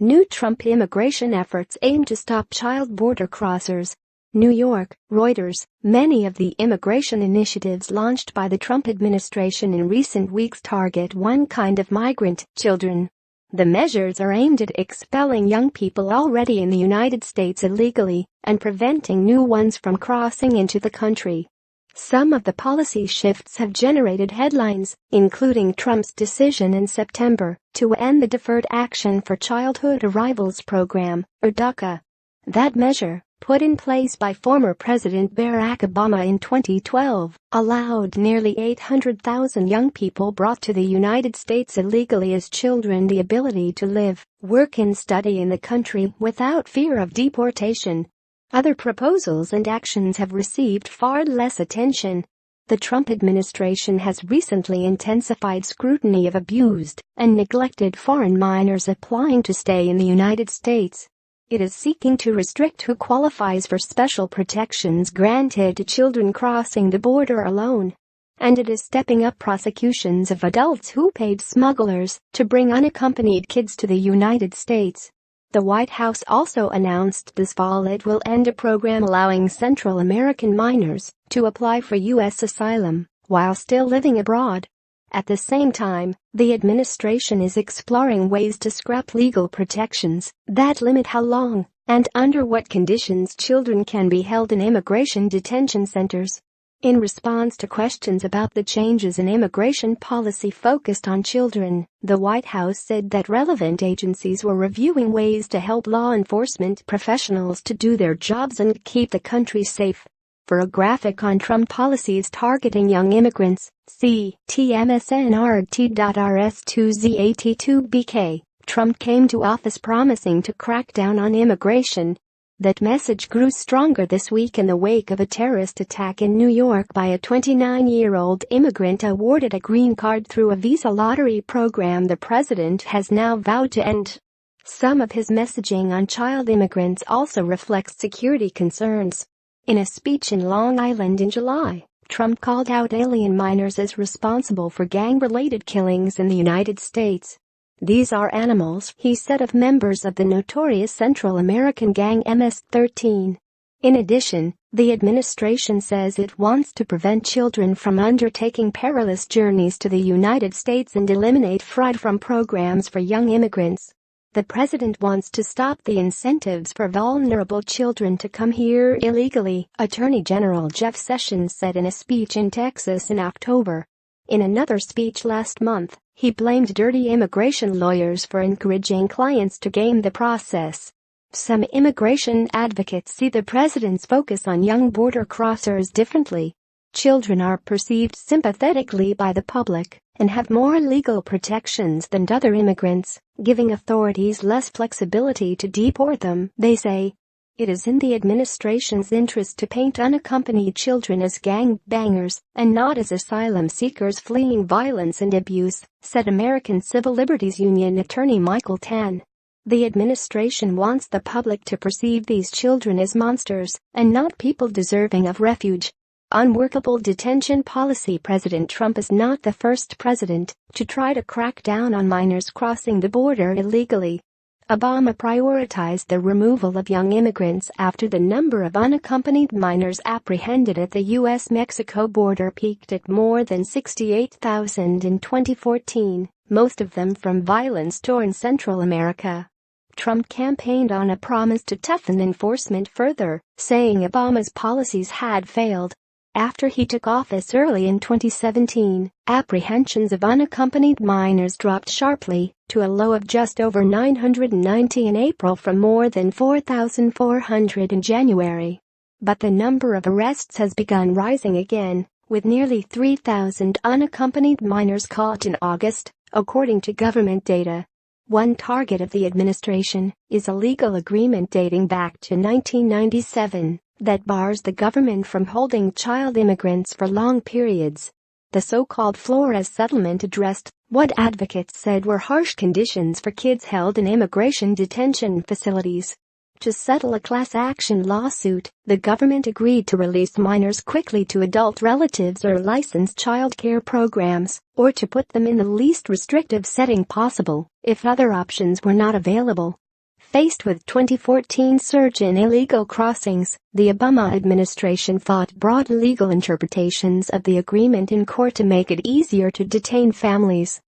New Trump immigration efforts aim to stop child border crossers. New York, Reuters. Many of the immigration initiatives launched by the Trump administration in recent weeks target one kind of migrant, children. The measures are aimed at expelling young people already in the United States illegally and preventing new ones from crossing into the country. Some of the policy shifts have generated headlines, including Trump's decision in September to end the Deferred Action for Childhood Arrivals program, or DACA. That measure, put in place by former President Barack Obama in 2012, allowed nearly 800,000 young people brought to the United States illegally as children the ability to live, work and study in the country without fear of deportation. Other proposals and actions have received far less attention. The Trump administration has recently intensified scrutiny of abused and neglected foreign minors applying to stay in the United States. It is seeking to restrict who qualifies for special protections granted to children crossing the border alone. And it is stepping up prosecutions of adults who paid smugglers to bring unaccompanied kids to the United States. The White House also announced this fall it will end a program allowing Central American minors to apply for U.S. asylum while still living abroad. At the same time, the administration is exploring ways to scrap legal protections that limit how long and under what conditions children can be held in immigration detention centers. In response to questions about the changes in immigration policy focused on children, the White House said that relevant agencies were reviewing ways to help law enforcement professionals to do their jobs and keep the country safe. For a graphic on Trump policies targeting young immigrants, see tmsnrt.rs2z82bk. Trump came to office promising to crack down on immigration. That message grew stronger this week in the wake of a terrorist attack in New York by a 29-year-old immigrant awarded a green card through a visa lottery program the president has now vowed to end. Some of his messaging on child immigrants also reflects security concerns. In a speech in Long Island in July, Trump called out alien minors as responsible for gang-related killings in the United States. These are animals, he said of members of the notorious Central American gang MS-13. In addition, the administration says it wants to prevent children from undertaking perilous journeys to the United States and eliminate fraud from programs for young immigrants. The president wants to stop the incentives for vulnerable children to come here illegally, Attorney General Jeff Sessions said in a speech in Texas in October. In another speech last month, he blamed dirty immigration lawyers for encouraging clients to game the process. Some immigration advocates see the president's focus on young border crossers differently. Children are perceived sympathetically by the public and have more legal protections than other immigrants, giving authorities less flexibility to deport them, they say. It is in the administration's interest to paint unaccompanied children as gang-bangers and not as asylum seekers fleeing violence and abuse, said American Civil Liberties Union attorney Michael Tan. The administration wants the public to perceive these children as monsters and not people deserving of refuge. Unworkable detention policy. President Trump is not the first president to try to crack down on minors crossing the border illegally. Obama prioritized the removal of young immigrants after the number of unaccompanied minors apprehended at the U.S.-Mexico border peaked at more than 68,000 in 2014, most of them from violence-torn Central America. Trump campaigned on a promise to toughen enforcement further, saying Obama's policies had failed. After he took office early in 2017, apprehensions of unaccompanied minors dropped sharply to a low of just over 990 in April from more than 4,400 in January. But the number of arrests has begun rising again, with nearly 3,000 unaccompanied minors caught in August, according to government data. One target of the administration is a legal agreement dating back to 1997. That bars the government from holding child immigrants for long periods. The so-called Flores settlement addressed what advocates said were harsh conditions for kids held in immigration detention facilities. To settle a class action lawsuit, the government agreed to release minors quickly to adult relatives or licensed child care programs, or to put them in the least restrictive setting possible if other options were not available. Faced with 2014 surge in illegal crossings, the Obama administration fought broad legal interpretations of the agreement in court to make it easier to detain families.